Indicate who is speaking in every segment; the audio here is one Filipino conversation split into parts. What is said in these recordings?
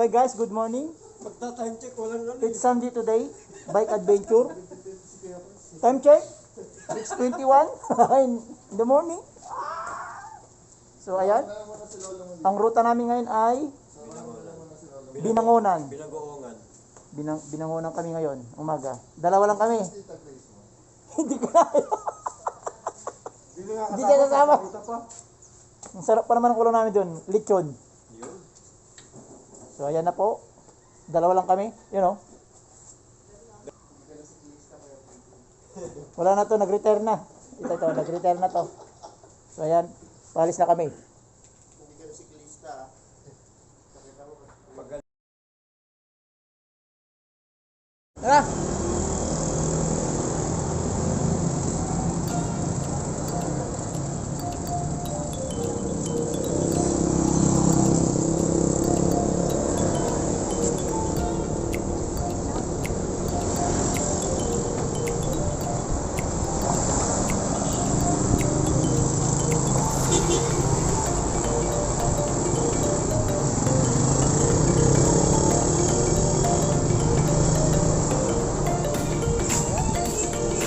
Speaker 1: Okay guys, good morning.
Speaker 2: Magta-time check, walang ano.
Speaker 1: It's Sunday today, bike adventure. Time check, 6:21 in the morning. So ayan, ang ruta namin ngayon ay Binangonan. Binangonan kami ngayon, umaga. Dalawa lang kami. Hindi ko kaya. Hindi ka kasama. Ang sarap pa naman ang ulo namin doon, lechon. So ayan na po. Dalawa lang kami, you know. Wala na to, nag-retire na. Ito, nag-retire na to. So ayan, palis na kami.
Speaker 2: Hindi ka na siklista.
Speaker 1: Tara!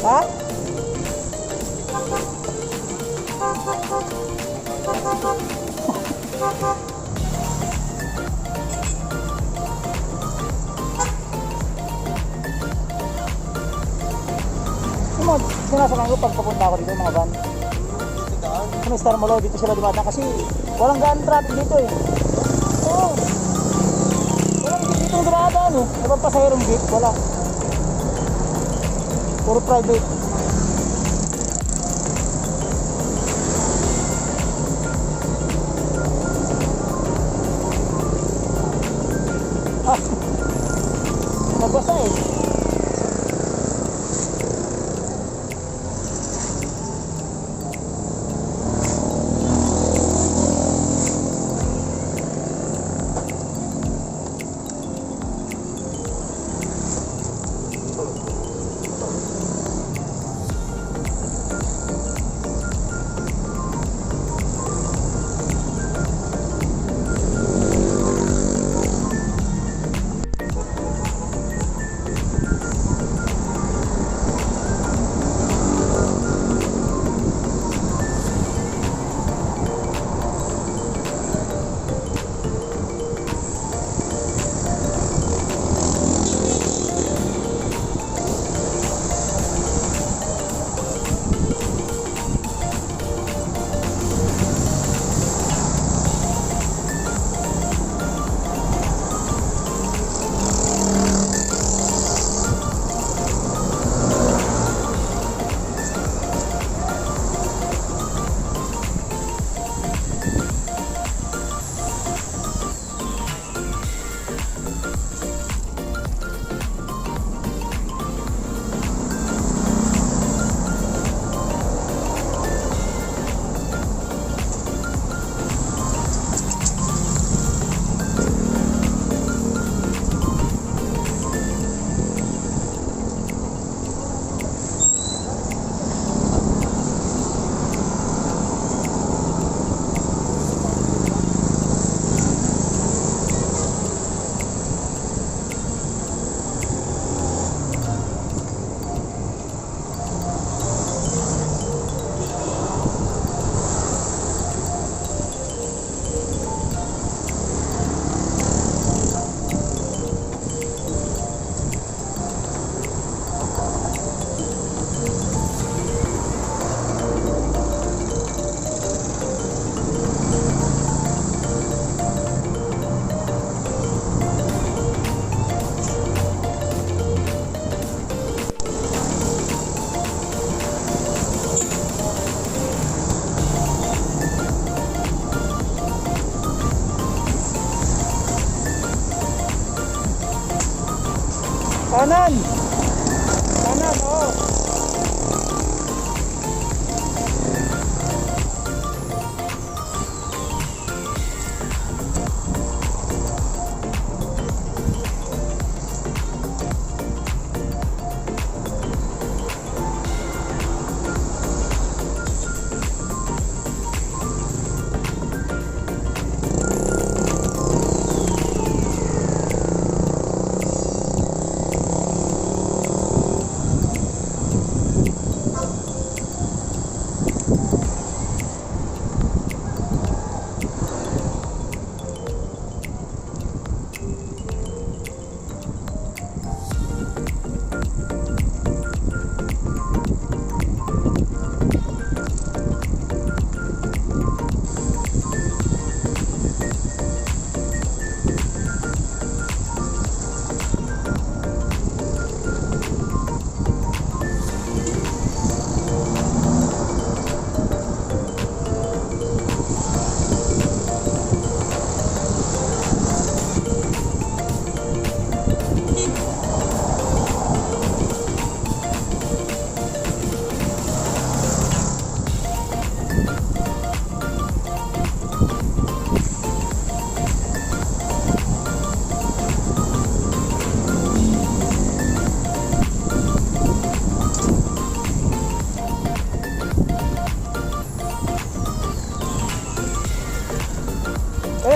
Speaker 1: Ha? Sinasakang ko pag papunta ako dito mga van. Sa Mr. Malo, dito sila dumadaan kasi walang gaan traffic dito eh. Oo. Walang jeep ditong dumadaan eh. Walang pasahirong jeep, wala. Puro private. Nabasa eh.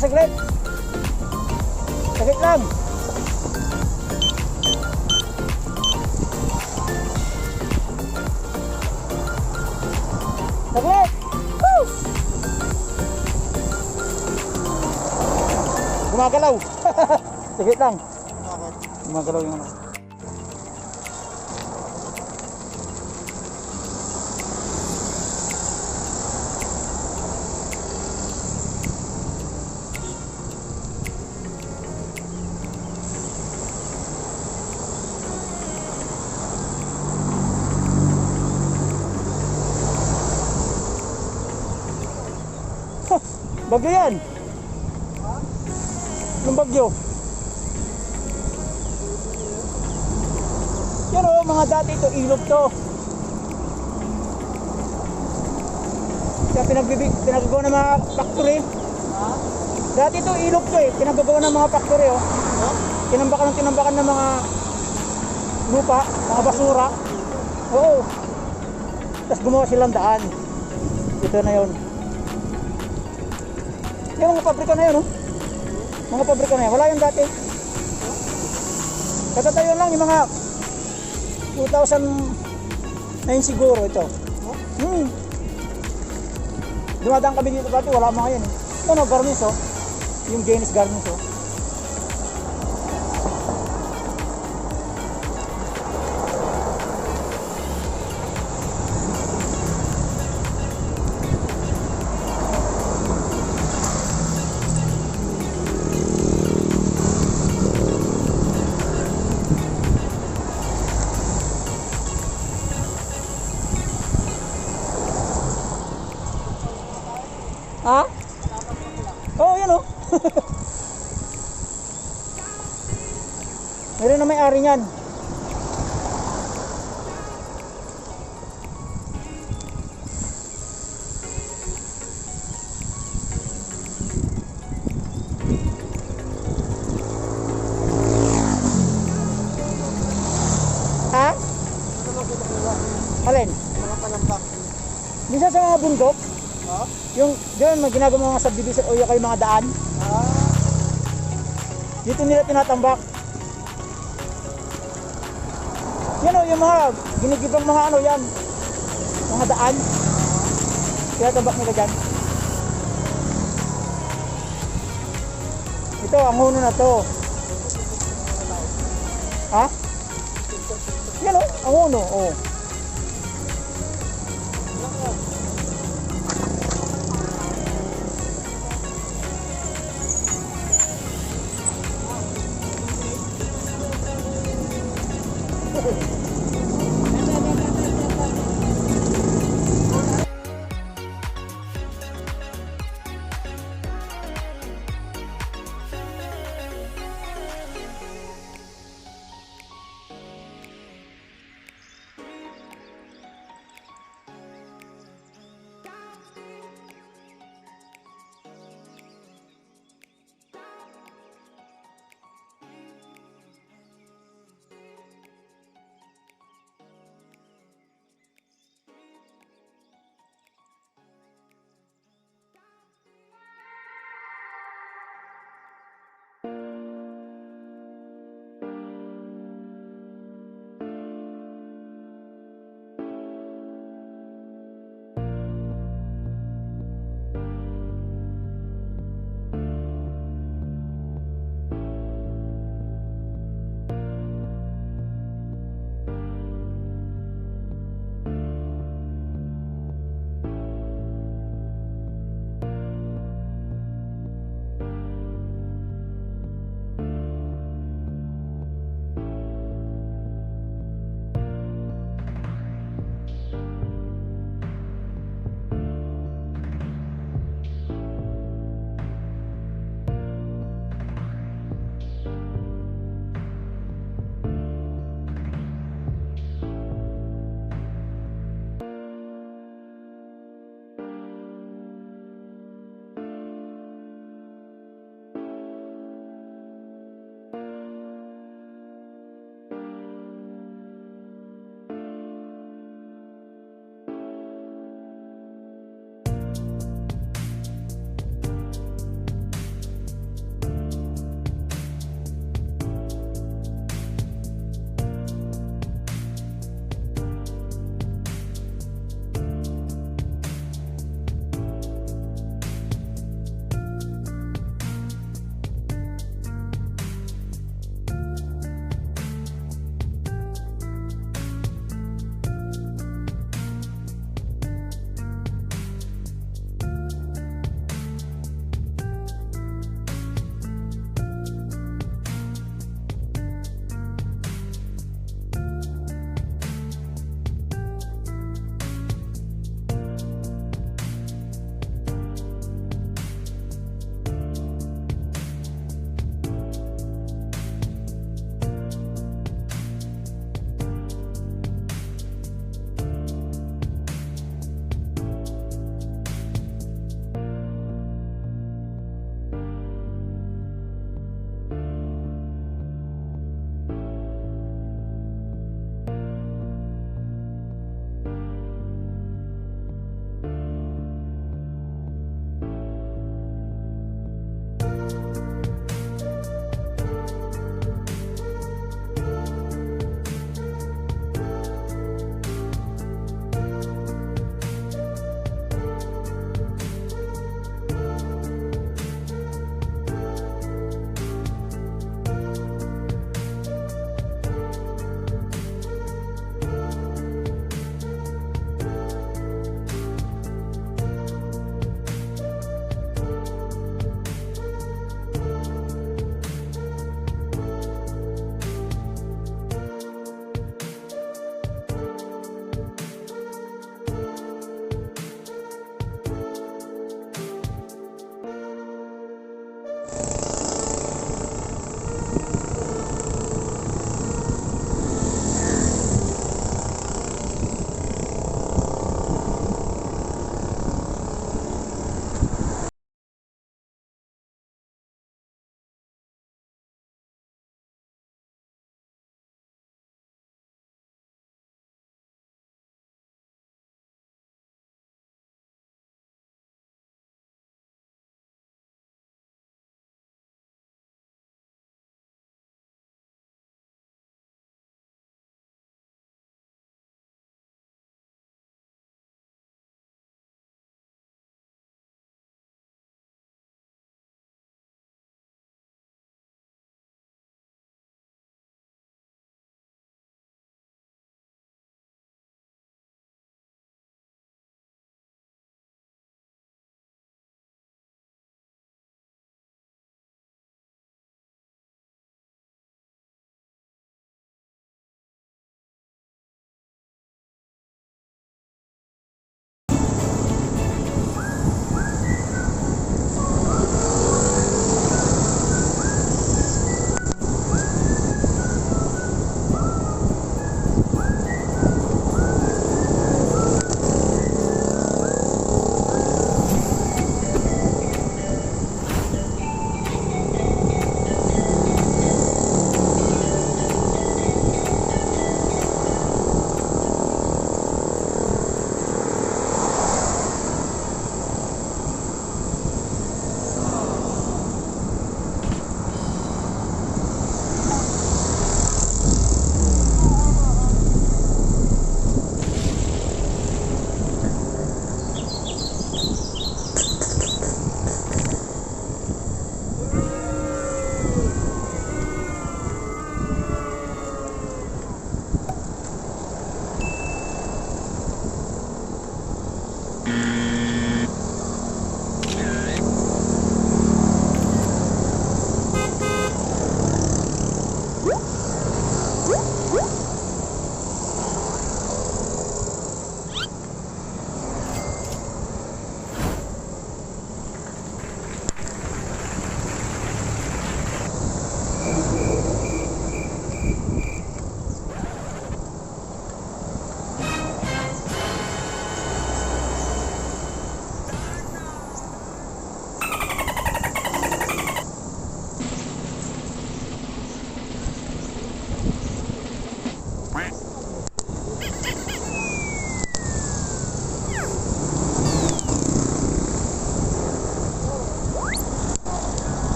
Speaker 1: saglit. Saglit lang. Saglit. Woo! Gumagalaw. Saglit lang.
Speaker 2: Bakit?
Speaker 1: Gumagalaw yung ano. Bagyo yan. Yung bagyo. Yan o, mga dati ito, ilog to. Kaya pinagagawa ng mga factory. Dati ito, ilog to eh. Pinagagawa ng mga factory oh. Tinambakan ng mga lupa, mga basura. Oo. Tapos gumawa silang daan. Ito na yun. Yung mga pabrika na yun, oh. Mga pabrika na yun. Wala yung dati. Katatayon lang yung mga 2009 siguro ito. Dumadaan kami dito dati, wala mga yan. Ano, garnis, oh. Yung Guinness garnis, oh. Ha? Oo, yan oh. Meron na may-ari niyan. Ha? Alin?
Speaker 2: Mga panambak.
Speaker 1: Minsan sa mga bundok,
Speaker 2: Ha?
Speaker 1: yung doon may ginagawa mga subdivision o yung kayo mga daan, dito nila tinatambak. Yan o, yung mga ginigibang mga ano yan, mga daan, tinatambak nila dyan. Ito, ang uno na to. Ha? Yan o, ang uno, o.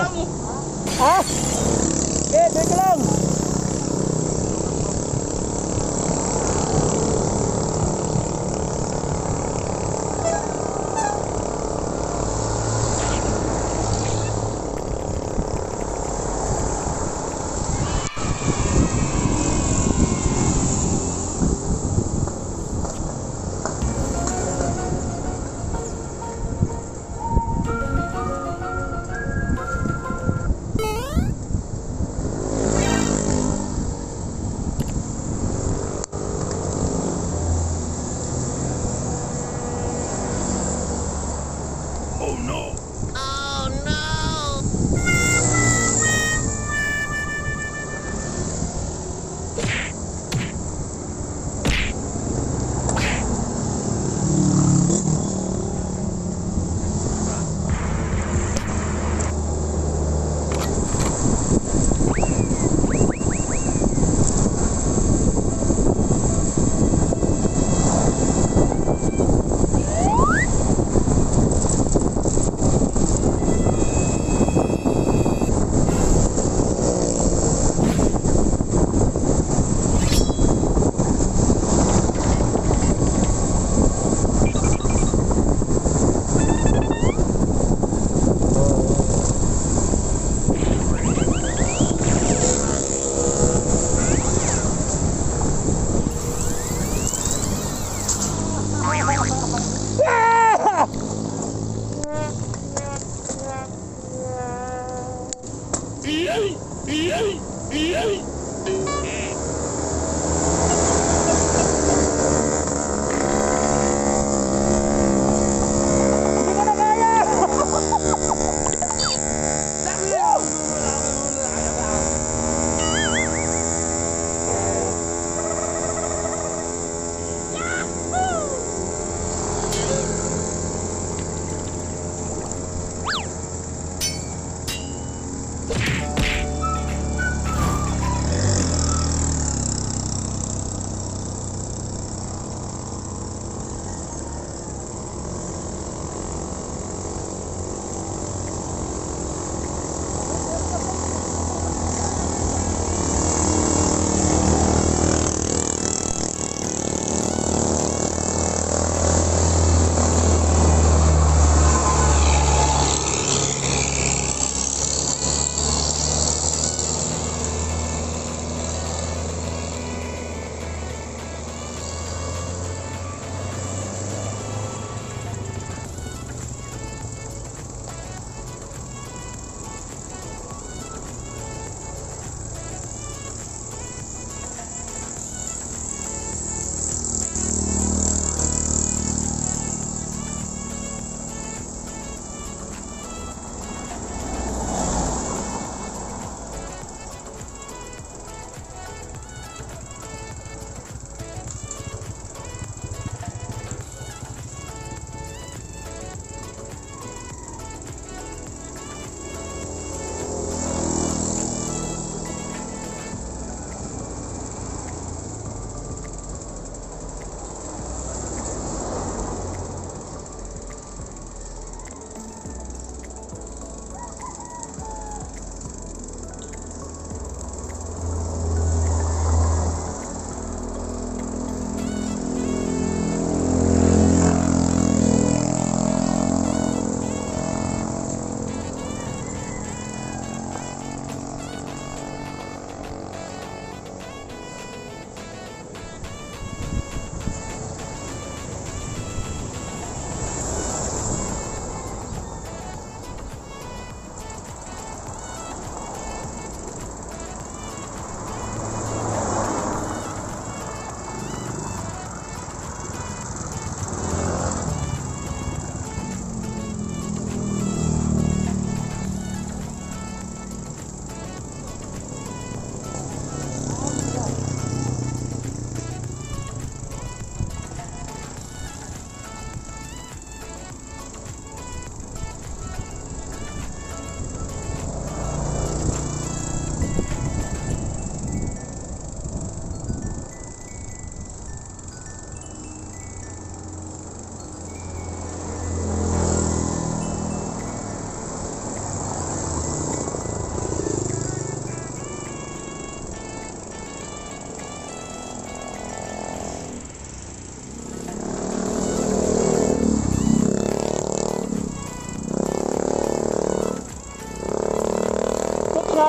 Speaker 1: Ha? Okay, tuloy ka lang.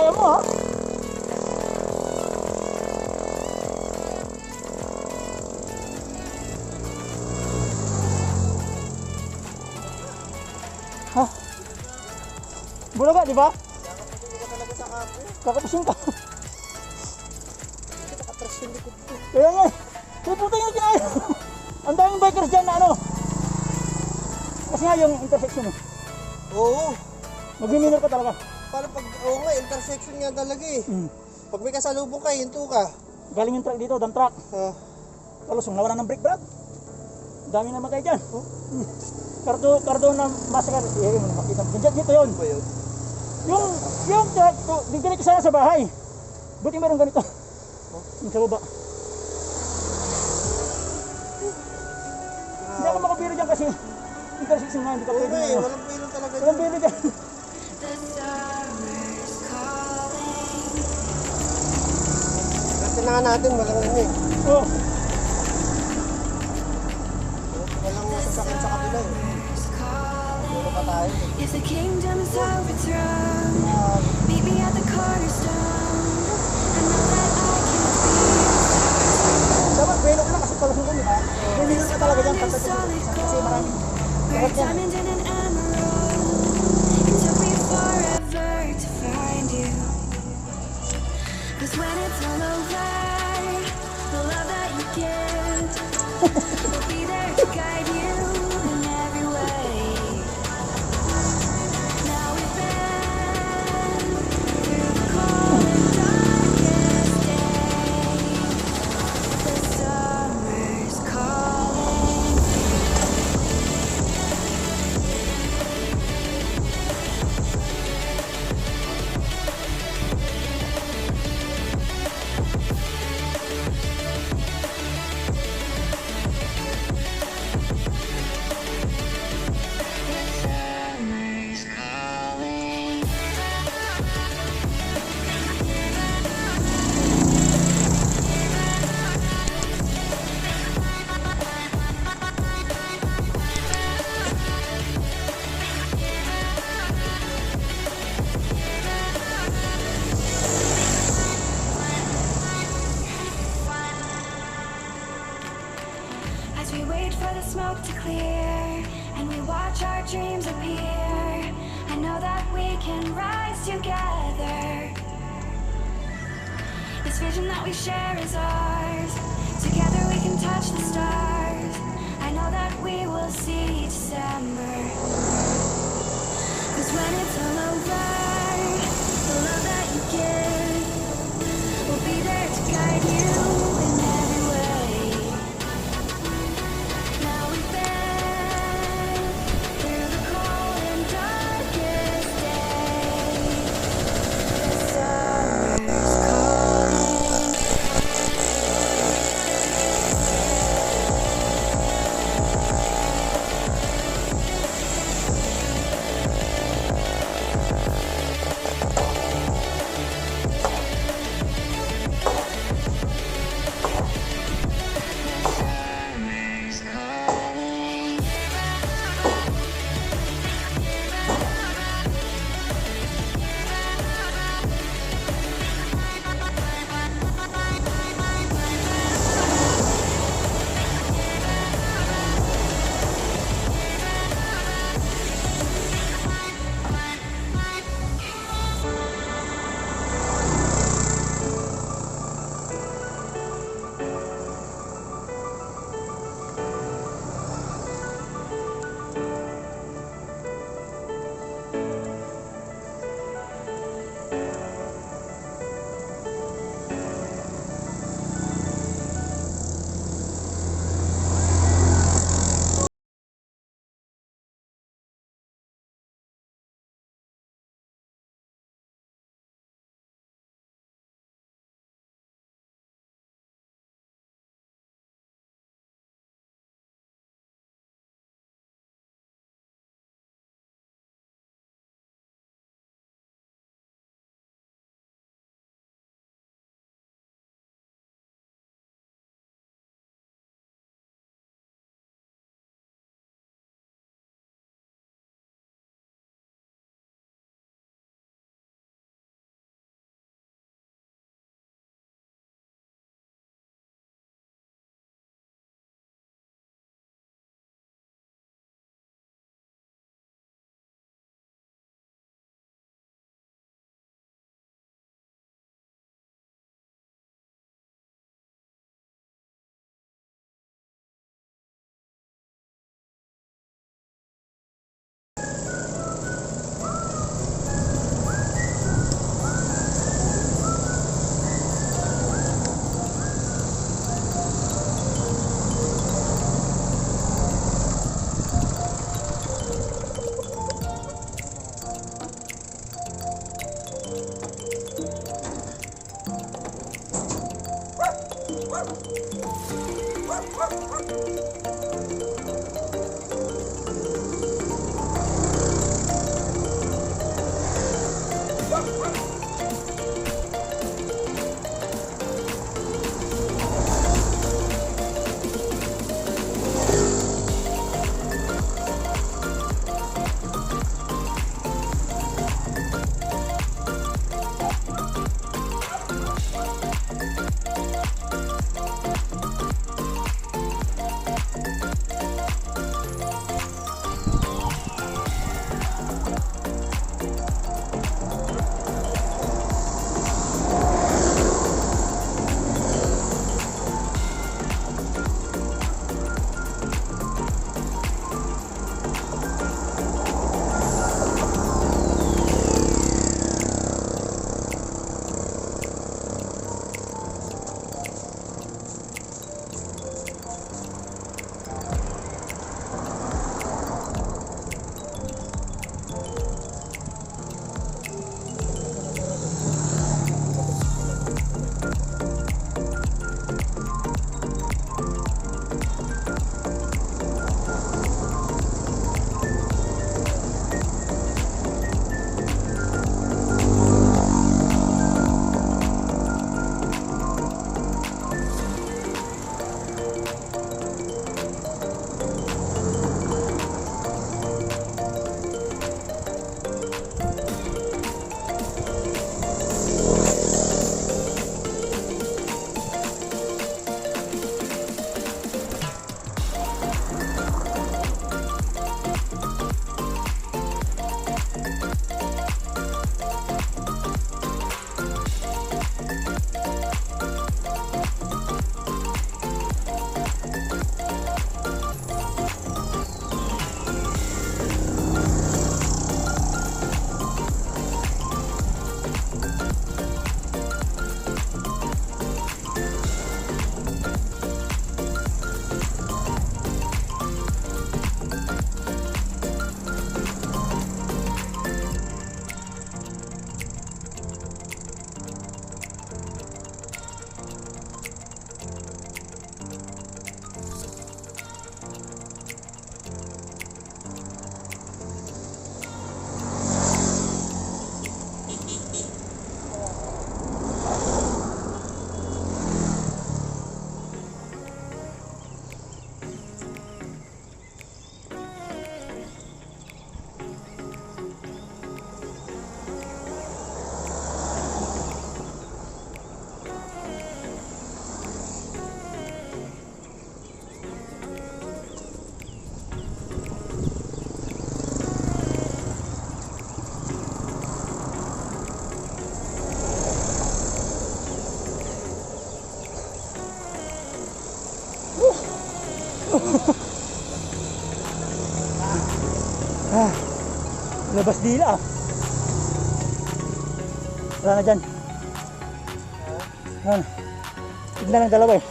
Speaker 1: kaya mo ha. Ha? Bulaga, di ba? Kakapusin ka.
Speaker 2: Nakatras yung likod ko.
Speaker 1: Kaya nga, may puta yung kinaya. Ang daming bikers dyan na ano. Kasi nga yung intersection eh.
Speaker 2: Oo.
Speaker 1: Mag-minor ka talaga.
Speaker 2: Para pag, oo nga, intersection nga talaga eh.
Speaker 1: Mm.
Speaker 2: Pag may kasalubong ka, hinto ka.
Speaker 1: Galing yung truck dito, dump truck.
Speaker 2: Ah,
Speaker 1: Talusong nawala ng brake brad. Dami na matay dyan. Oh. Kardo na massacre. Eh, makita mo. Dito yun.
Speaker 2: ba yun?
Speaker 1: Yung truck, diretso sana sa bahay. Buti meron ganito. Yung sa baba. Hindi ako makapiro dyan kasi intersection nga, hindi ka
Speaker 2: Oo
Speaker 1: pwede
Speaker 2: nga eh,
Speaker 1: na.
Speaker 2: walang pilo talaga dyan.
Speaker 1: Walang pwede dyan.
Speaker 2: Kasi na natin, walang ano eh.
Speaker 1: Oh.
Speaker 2: Walang masasakit sa kabila eh. Puro pa tayo eh.
Speaker 3: If the kingdom is overthrown, meet me at the cornerstone. I know that I can
Speaker 1: Dapat belok lang kasi talusong ko ha. May minor ka talaga dyan.
Speaker 3: be
Speaker 1: Kasi
Speaker 3: solid
Speaker 1: maraming
Speaker 3: gold,
Speaker 1: lahat
Speaker 3: buried
Speaker 1: yan.
Speaker 3: diamond in an emerald. It took me forever to find you. 'Cause when it's all over, the love that you give will be there to guide you in every way. Now we've been through the cold and darkest days. The summer's calling. Summer's calling. As we wait for the smoke to clear and we watch our dreams appear, I know that we can rise together. This vision that we share is ours. Together we can touch the stars. I know that we will see December. 'Cause when it's all over, the love that you give will be there to guide you in every way. Now we've been through the cold and darkest days. The summer's calling.
Speaker 1: Ah, labas dila ah. Wala na dyan. Yan. Tignan ng dalawa eh.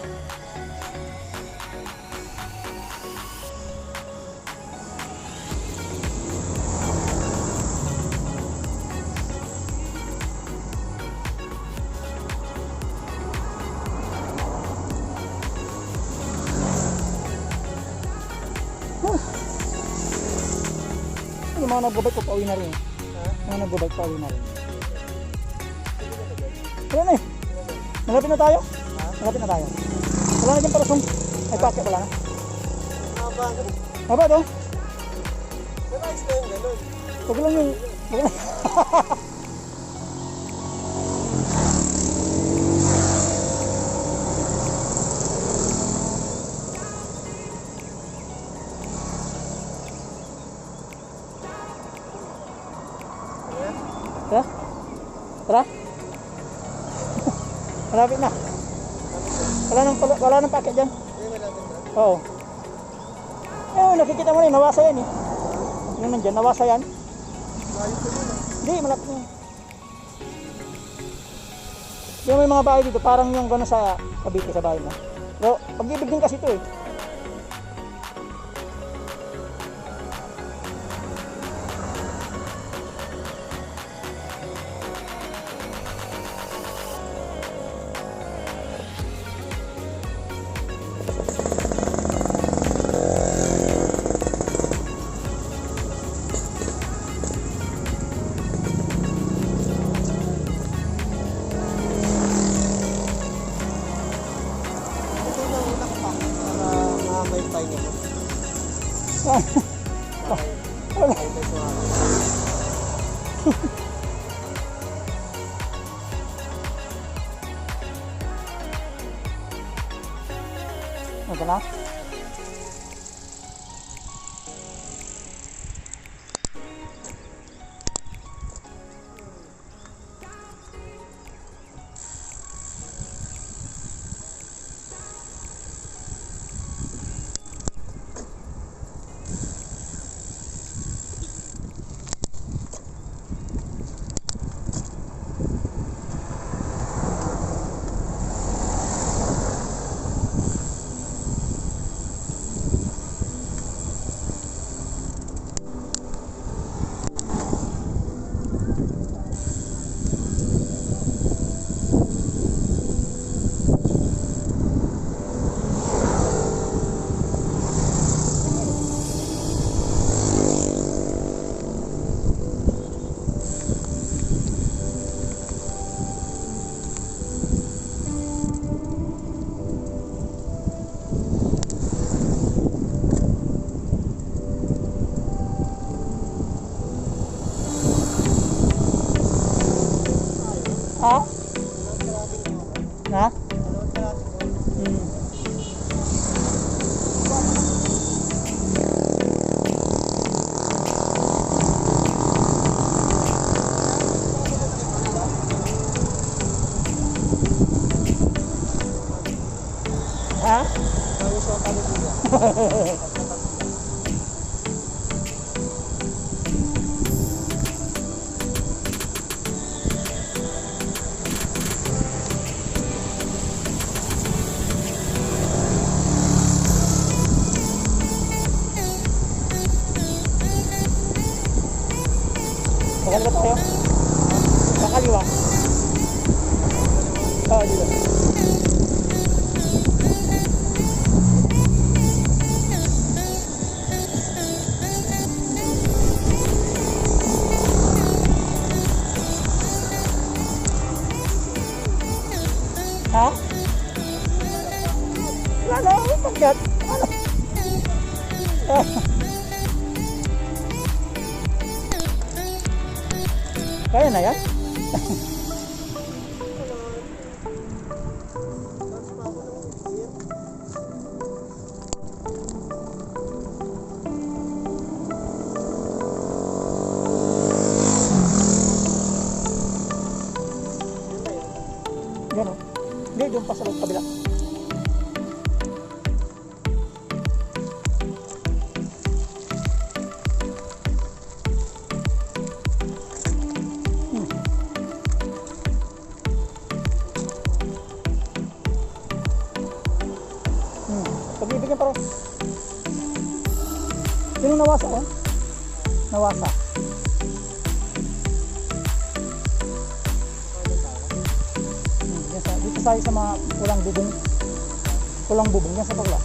Speaker 1: Yung mga nagbabike ko pauwi na rin. Mga nagbabike pauwi na rin. Wala na eh. Malapit na tayo. Malapit na tayo. Wala na dyan parasong. Ay packet wala na. Haba to.
Speaker 2: Nice na yung ganun.
Speaker 1: Huwag lang yung... Huwag lang. Tara? Tara? Malapit na. Wala nang packet dyan.
Speaker 2: Hindi, malapit na.
Speaker 1: Oo. Eh, nakikita mo rin, nawasa yan eh. Yung nandyan, nawasa yan.
Speaker 2: Ayos na yun.
Speaker 1: Hindi, malapit na yan. Yung may mga bahay dito, parang yung gano'n sa Cavite sa bahay mo. Pero, pag-ibig din kasi ito eh.
Speaker 2: Ito yung naulak pa para mamaypay niya mo. Mamaypay sa hangin.
Speaker 1: Ito na. Ha? Na? Hmm. Ha?
Speaker 2: Bago sa Pamilya.
Speaker 1: Pakaliwa tayo. Pakaliwa. Oo, dito. Ha? Wala na akong pagkat. Ano? Kaya na yan? Yan o. Hindi, doon pa sa kabila. yung nawasa oh. Nawasa. Dito tayo sa mga walang bubong. Walang bubong yan sa pagla.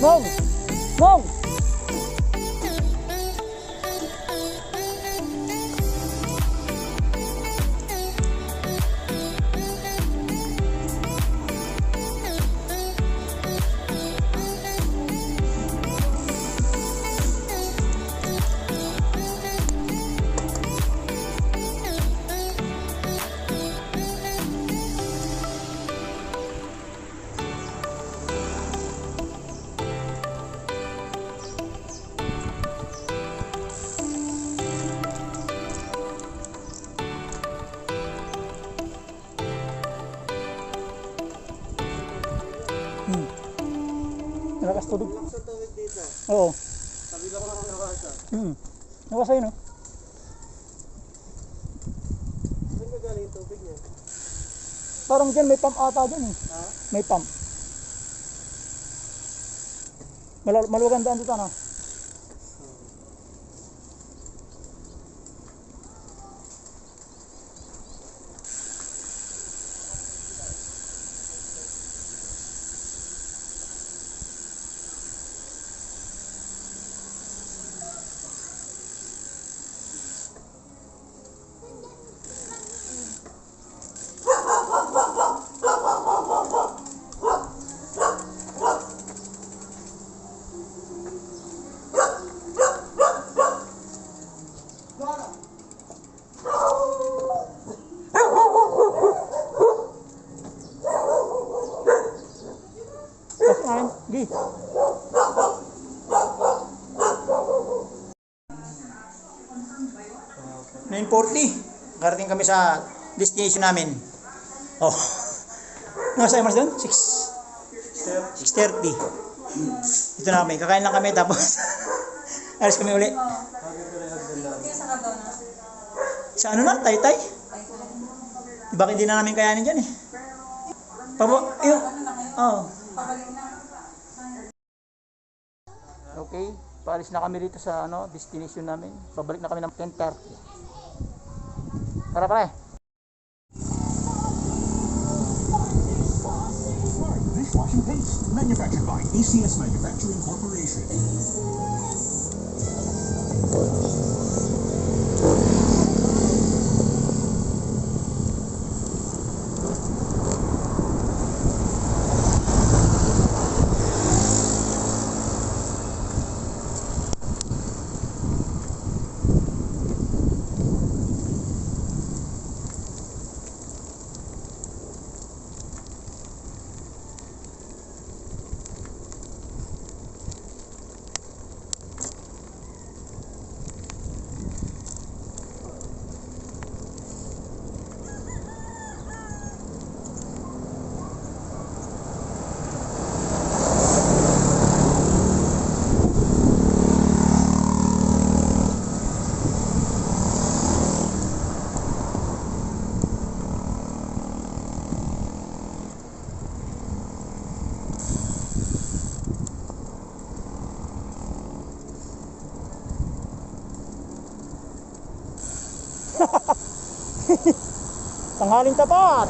Speaker 1: Mong! Mong! Malakas tubig.
Speaker 2: Sa tubig dito.
Speaker 1: Oo.
Speaker 2: Sabi lang ako nawasa.
Speaker 1: Nawasa yun oh.
Speaker 2: Saan ka galing yung tubig niya?
Speaker 1: Parang dyan may pump ata dyan eh.
Speaker 2: Ha?
Speaker 1: May pump. Maluwagan daan dito ano. Ayun, gi. Karating kami sa destination namin. Oh. Nasa oras doon? 6:30. Ito na kami. Kakain lang kami tapos alis kami uli. Sa ano na? Taytay? Bakit hindi na namin kayanin dyan eh? Oh. Okay, paalis na kami dito sa destination namin. Pabalik na kami ng 10:30. Tara pare.
Speaker 4: Dishwashing paste, manufactured by ACS Manufacturing Corporation.
Speaker 1: Tanghaling tapat.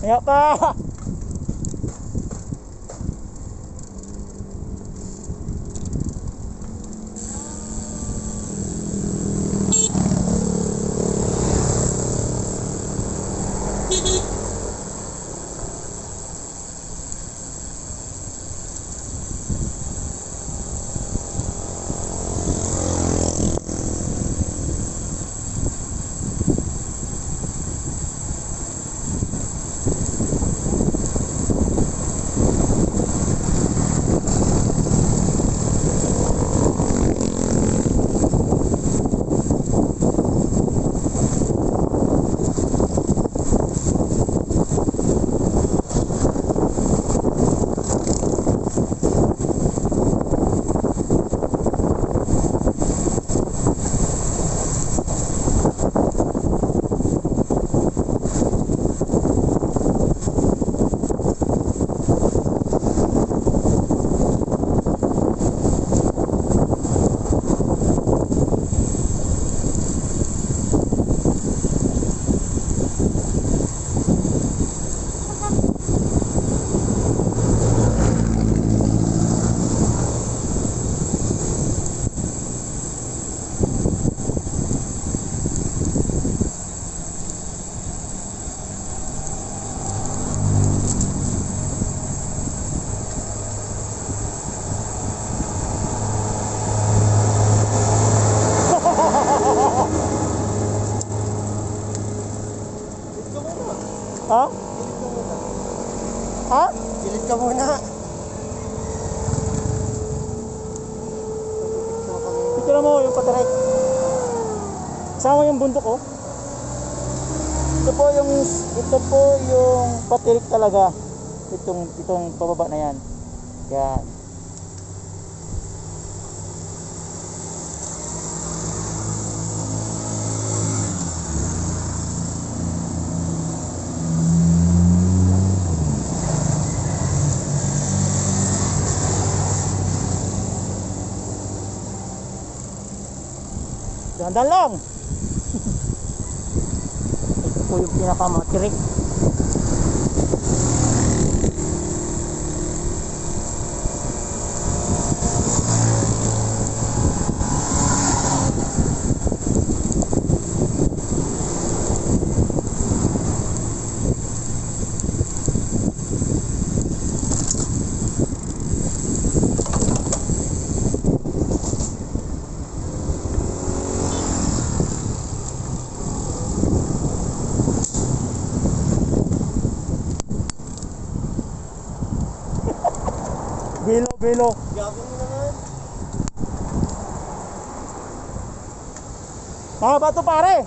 Speaker 1: Kaya ka. Ha? Ha?
Speaker 2: Gilid ka muna.
Speaker 1: Picture mo yung patirek. Kasama yung bundok oh. Ito po yung patirik talaga. Itong pababa na yan. Yan. Dahan lang. Ito po yung pinakamatirik. Belo.
Speaker 2: Gagawin mo naman.
Speaker 1: Mahaba to pare.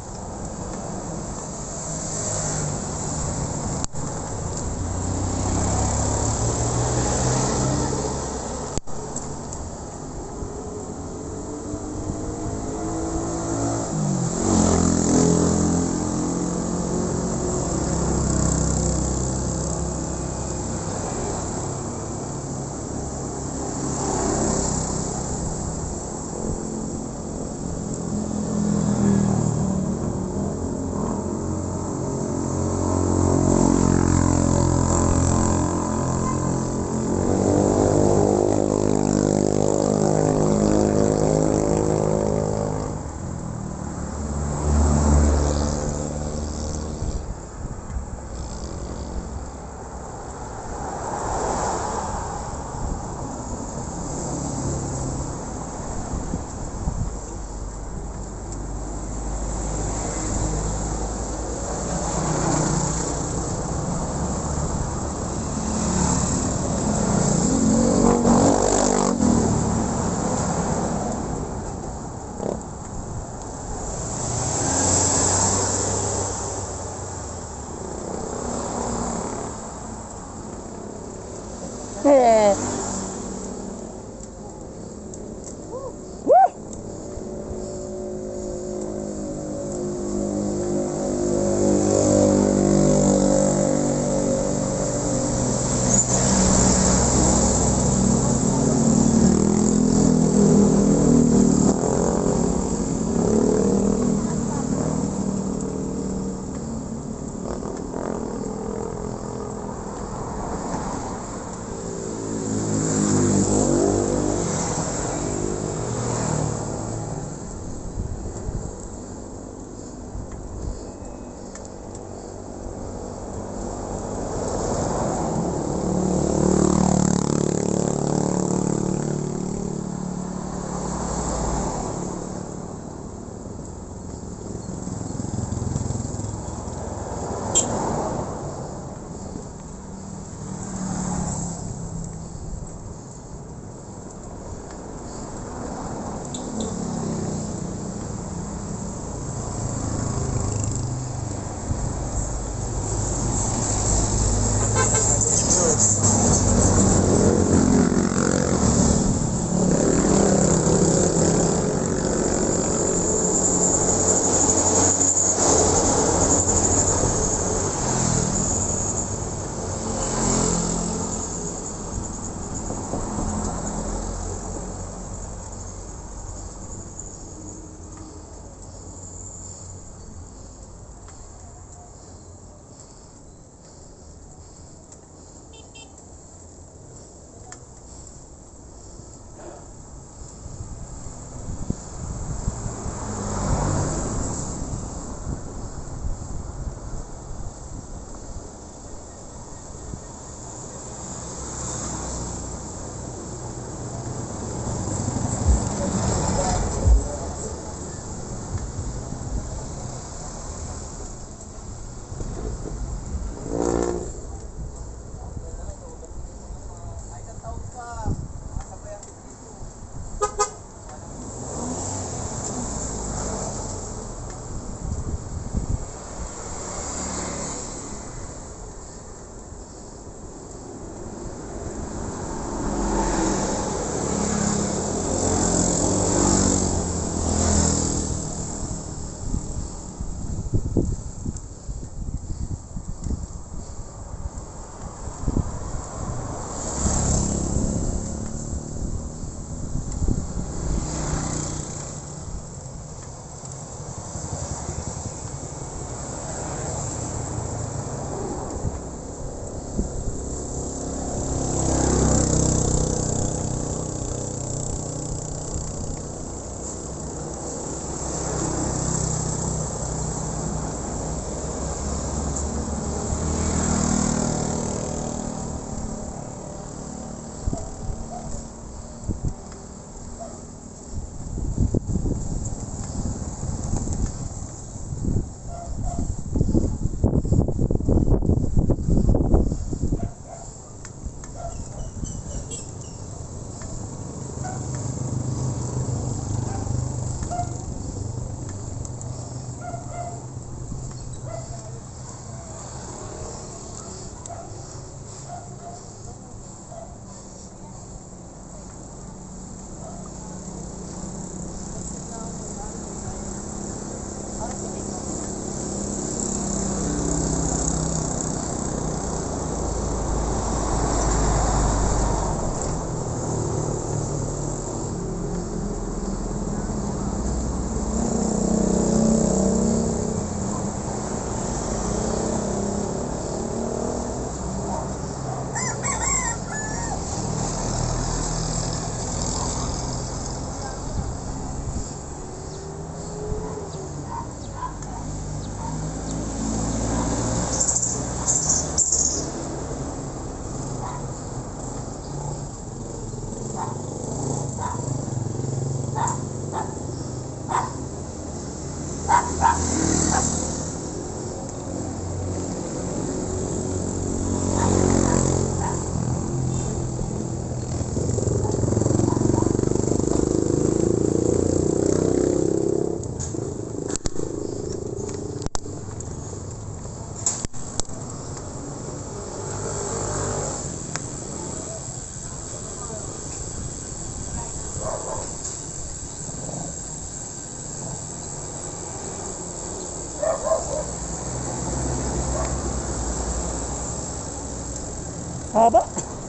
Speaker 1: Haba.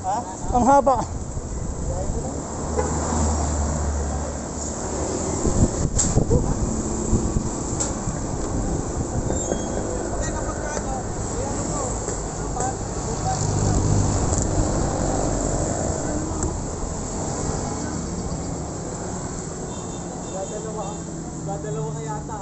Speaker 2: Ha?
Speaker 1: Ang haba.
Speaker 2: Okay, kapag ka ano, ayan mo, lupa, lupa. Dadalawa ka yata.